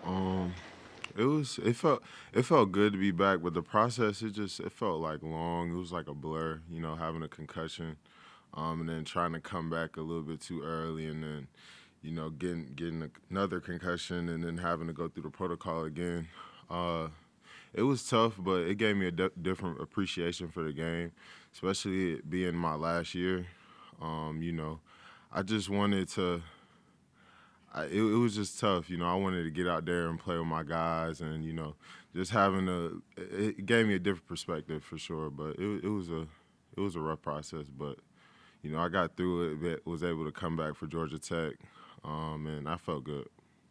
Um, it felt good to be back, but the process it felt like long. It was like a blur, having a concussion, and then trying to come back a little bit too early, and then getting another concussion, and then having to go through the protocol again. Uh, it was tough, but it gave me a different appreciation for the game, especially it being my last year. You know, I just wanted to. It was just tough, I wanted to get out there and play with my guys, and just having it gave me a different perspective for sure. But it was a rough process, but I got through it, was able to come back for Georgia Tech, and I felt good.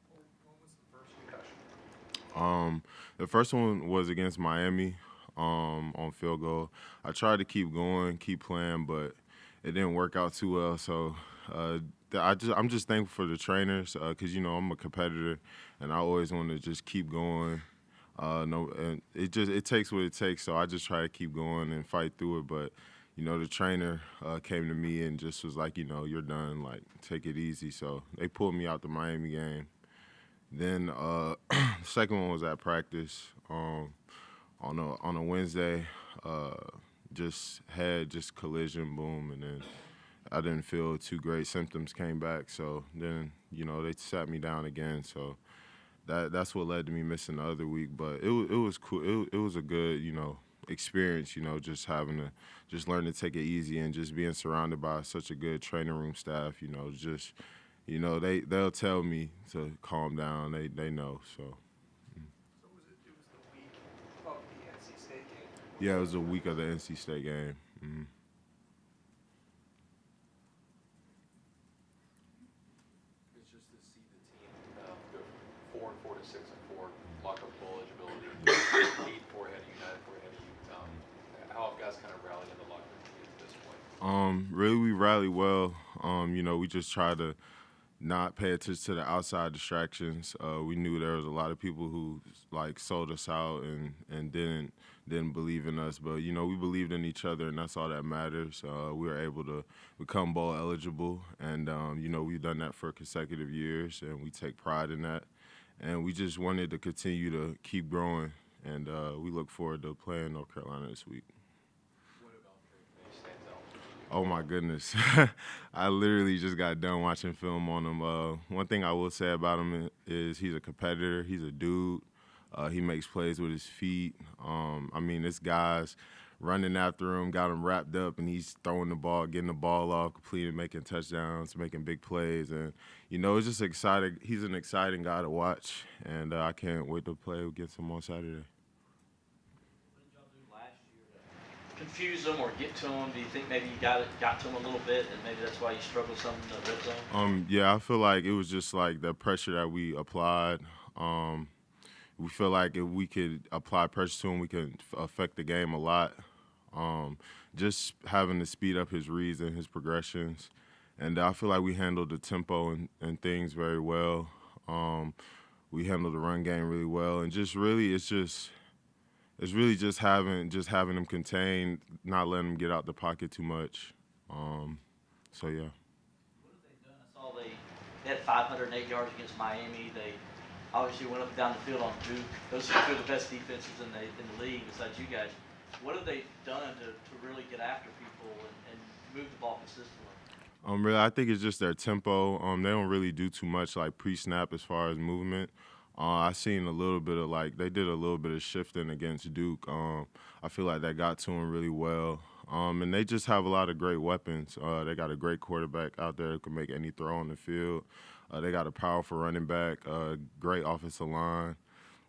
When was the first concussion? Um, the first one was against Miami, on field goal. I tried to keep going, keep playing, but it didn't work out too well. So I'm just thankful for the trainers, because I'm a competitor, and I always want to just keep going. No, and it takes what it takes. So I just try to keep going and fight through it. But the trainer came to me and just was like, you're done. Like, take it easy. So they pulled me out the Miami game. Then the second one was at practice, on a Wednesday. Uh, just had just collision, boom, and then I didn't feel too great. Symptoms came back, so then they sat me down again. So that's what led to me missing the other week. But it was cool. It was a good experience. Just having to just learn to take it easy, and just being surrounded by such a good training room staff. Just they'll tell me to calm down. They know. So So it was the week of the NC State game. yeah, it was a week of the NC State game. It's just to see the team go from 4-4 to 6-4, lock up bowl eligibility, 8-4 ahead of you, 9-4 ahead of you. How have guys kind of rallied in the locker room to get to this point? Really, we rallied well. We just try to not pay attention to the outside distractions. We knew there was a lot of people who like sold us out and didn't believe in us, but we believed in each other, and that's all that matters. We were able to become bowl eligible, and we've done that for consecutive years, and we take pride in that. And we just wanted to continue to keep growing, and we look forward to playing North Carolina this week. What about Drake May stands out to you? Oh my goodness. I literally just got done watching film on him. One thing I will say about him is he's a competitor. He's a dude. He makes plays with his feet. I mean, this guy's running after him, got him wrapped up, and he's throwing the ball, getting the ball off, completing, making touchdowns, making big plays. And, it's just exciting. He's an exciting guy to watch, and I can't wait to play against him on Saturday. What did y'all do last year to confuse them or get to them? Do you think maybe you got to them a little bit, and maybe that's why you struggled some in the red zone? Yeah, I feel like it was just like the pressure that we applied. We feel like if we could apply pressure to him, we could affect the game a lot. Um, just having to speed up his reads and his progressions, and I feel like we handled the tempo and things very well. Um, we handled the run game really well, and just really, it's really just having him contained, not letting him get out the pocket too much. So yeah. What have they done? I saw they had 508 yards against Miami. They obviously went up and down the field on Duke. Those are two of the best defenses in the league besides you guys. What have they done to really get after people and move the ball consistently? Really, I think it's just their tempo. They don't really do too much like pre-snap as far as movement. I seen a little bit of like they did a little bit of shifting against Duke. I feel like that got to them really well. And they just have a lot of great weapons. They got a great quarterback out there who can make any throw on the field. They got a powerful running back, great offensive line,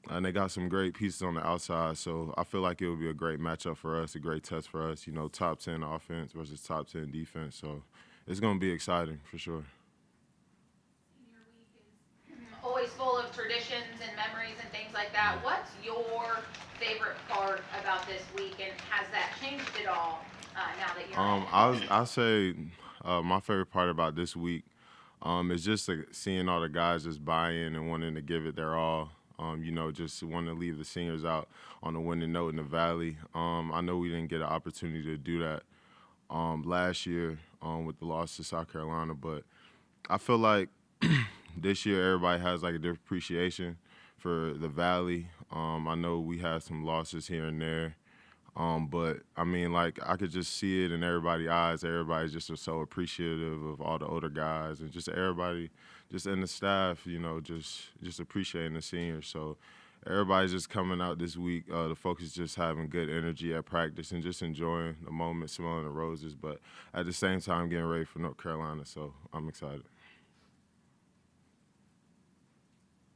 and they got some great pieces on the outside. So I feel like it would be a great matchup for us, a great test for us. Top 10 offense versus top 10 defense. So it's gonna be exciting for sure. Senior week is always full of traditions and memories and things like that. What's your favorite part about this week, and has that changed at all now that you're in it? I say my favorite part about this week is just like, seeing all the guys just buy in and wanting to give it their all. Just wanting to leave the seniors out on a winning note in the Valley. I know we didn't get an opportunity to do that last year with the loss to South Carolina, but I feel like this year everybody has like a different appreciation for the Valley. I know we had some losses here and there. But I mean, like I could just see it in everybody's eyes. Everybody's just so appreciative of all the older guys and just everybody, just in the staff, just appreciating the seniors. So everybody's just coming out this week. The folks is just having good energy at practice and just enjoying the moment, smelling the roses. But at the same time, getting ready for North Carolina. So I'm excited.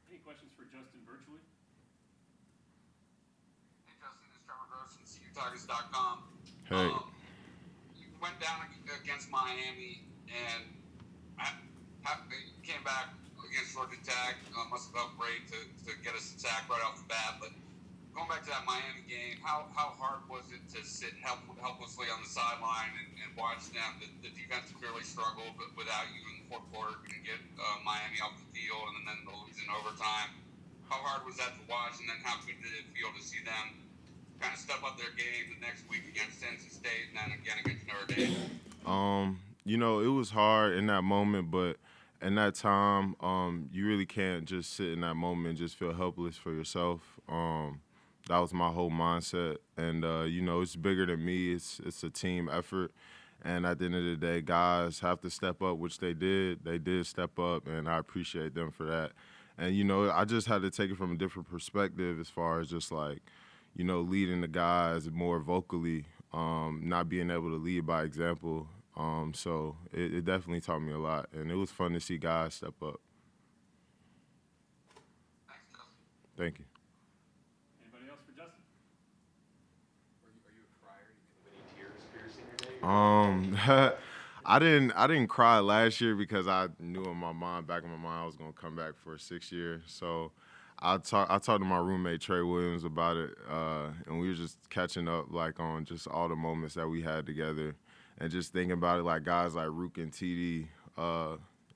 Any questions for Justin virtually? Hey, Justin, it's Trevor Gross from CUTigers.com. Hey. You went down against Miami and came back against Georgia Tech. Must have felt great to get a sack right off the bat. But going back to that Miami game, how hard was it to sit helplessly on the sideline and watch them? The defense clearly struggled, but without you in the fourth quarter, couldn't get Miami off the field, and then the lose in overtime. How hard was that to watch, and then how good did it feel to see them kind of step up their game the next week against Tennessee State and then again against Notre Dame? It was hard in that moment, but in that time, you really can't just sit in that moment and just feel helpless for yourself. That was my whole mindset, and it's bigger than me. It's a team effort, and at the end of the day, guys have to step up, which they did. They did step up, and I appreciate them for that. And I just had to take it from a different perspective as far as just like, leading the guys more vocally, not being able to lead by example. So it definitely taught me a lot, and it was fun to see guys step up. Thanks, Justin. Thank you. Anybody else for Justin? Are you a crier? Do you have any tears for your senior day? I didn't cry last year because I knew in my mind, back in my mind, I was gonna come back for a 6th year. So I talked to my roommate Trey Williams about it, and we were just catching up like on just all the moments that we had together, and just thinking about it like guys like Rook and TD.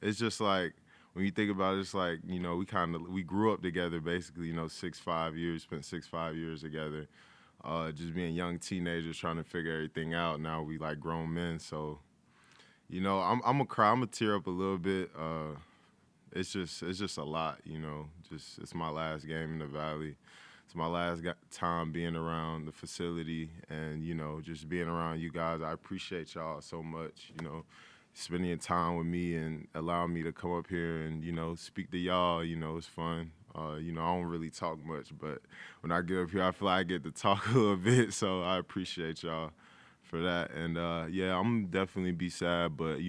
It's just like when you think about it, it's like we grew up together basically. 5 years, spent 5 years together. Just being young teenagers trying to figure everything out. Now we like grown men, so I'm gonna cry. I'm gonna tear up a little bit. It's just a lot, Just it's my last game in the Valley. It's my last time being around the facility, and just being around you guys. I appreciate y'all so much. Spending time with me and allowing me to come up here and speak to y'all. It's fun. I don't really talk much, but when I get up here, I feel like I get to talk a little bit. So I appreciate y'all for that. And I'm definitely be sad, but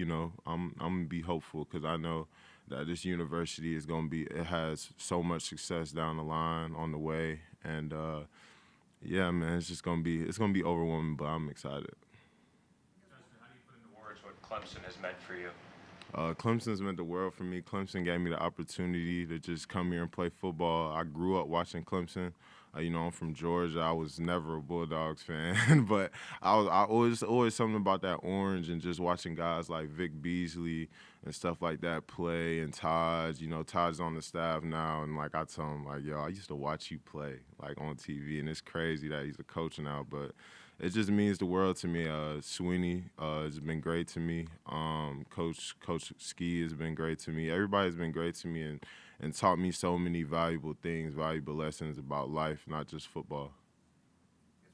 I'm gonna be hopeful because I know that this university is it has so much success down the line on the way. And man, it's gonna be overwhelming, but I'm excited. Justin, how do you put into words what Clemson has meant for you? Clemson's meant the world for me. Clemson gave me the opportunity to just come here and play football. I grew up watching Clemson. I'm from Georgia. I was never a Bulldogs fan, but I always something about that orange and just watching guys like Vic Beasley and stuff like that play, and Todd. Todd's on the staff now, and like I tell him, like, yo, I used to watch you play like on TV, and it's crazy that he's a coach now, but it just means the world to me. Sweeney has been great to me. Coach Ski has been great to me. Everybody's been great to me and taught me so many valuable things, valuable lessons about life, not just football.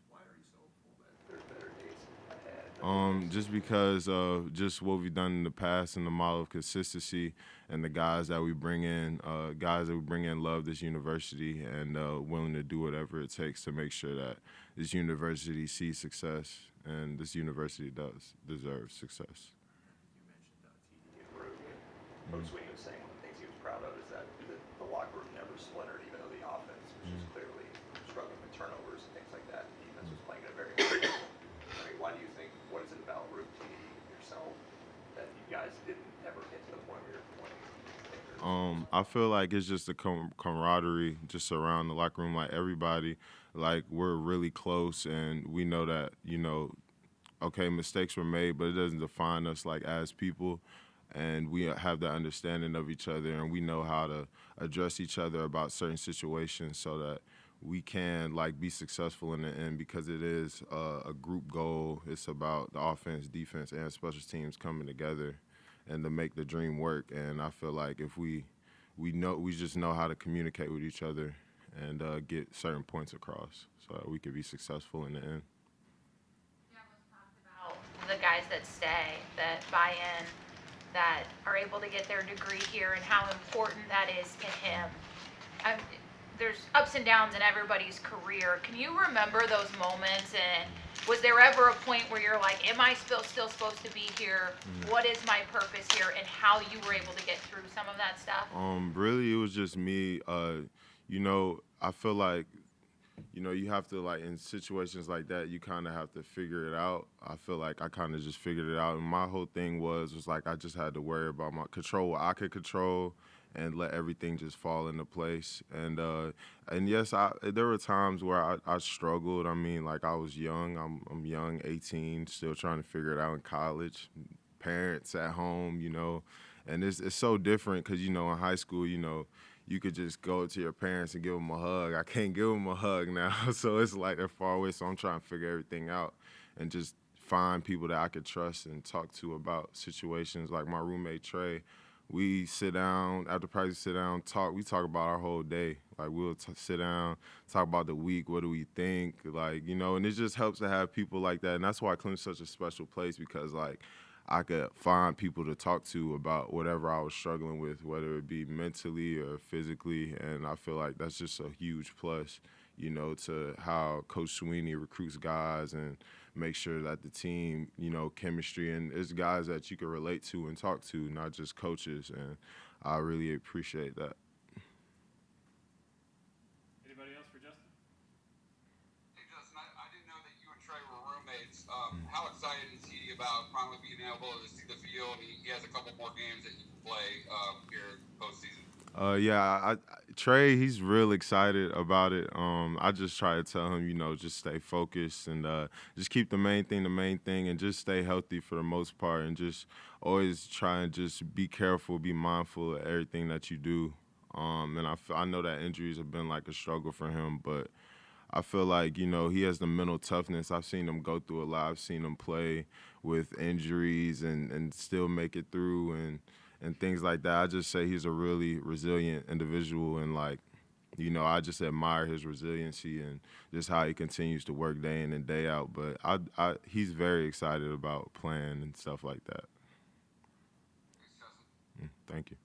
Why are you so hopeful that there's better days ahead? Just because of just what we've done in the past and the model of consistency, and the guys that we bring in, love this university and willing to do whatever it takes to make sure that this university sees success, and this university does deserve success. You mentioned TD and Rook, and Coach Sweeney was saying one of the things he was proud of is that the locker room never splintered, even though the offense was just clearly struggling with turnovers and things like that. The defense was playing at a very high level. I mean, why do you think, what is it about Rook, TD, yourself, that you guys didn't ever get to the point where you're pointing fingers? I feel like it's just the camaraderie just around the locker room. Like everybody, like we're really close, and we know that okay, mistakes were made, but it doesn't define us like as people. And we have the understanding of each other, and we know how to address each other about certain situations so that we can like be successful in the end, because it is a group goal. It's about the offense, defense, and special teams coming together and to make the dream work. And I feel like if we we just know how to communicate with each other and get certain points across so that we could be successful in the end. Yeah, let's talk about the guys that stay, that buy in, that are able to get their degree here, and how important that is to him. There's ups and downs in everybody's career. Can you remember those moments, and was there ever a point where you're like, am I still supposed to be here? What is my purpose here? And how you were able to get through some of that stuff? Really, it was just me. I feel like, you have to, like, in situations like that, you kind of have to figure it out. I feel like I kind of just figured it out. And my whole thing was like, I just had to worry about control what I could control and let everything just fall into place. And yes, there were times where I struggled. I mean, like, I was young. I'm young, 18, still trying to figure it out in college. Parents at home, and it's so different because, in high school, you could just go to your parents and give them a hug. I can't give them a hug now, so it's like they're far away. So I'm trying to figure everything out and just find people that I could trust and talk to about situations. Like my roommate Trey, we sit down after practice, talk. We talk about our whole day. Like we'll sit down, talk about the week. What do we think? Like, and it just helps to have people like that. And that's why Clemson's such a special place because, like, I could find people to talk to about whatever I was struggling with, whether it be mentally or physically, and I feel like that's just a huge plus, to how Coach Sweeney recruits guys and make sure that the team, chemistry, and it's guys that you can relate to and talk to, not just coaches, and I really appreciate that. Anybody else for Justin? Hey, Justin, I didn't know that you and Trey were roommates. How excited is he about finally being able to see the field? He has a couple more games that he can play here postseason. Trey, he's real excited about it. I just try to tell him, just stay focused and just keep the main thing, and just stay healthy for the most part, and just always try and just be careful, be mindful of everything that you do. And I know that injuries have been like a struggle for him, but I feel like, he has the mental toughness. I've seen him go through a lot. I've seen him play with injuries and still make it through and things like that. I just say he's a really resilient individual, and, like, I just admire his resiliency and just how he continues to work day in and day out. But he's very excited about playing and stuff like that. Thanks, Justin. Thank you.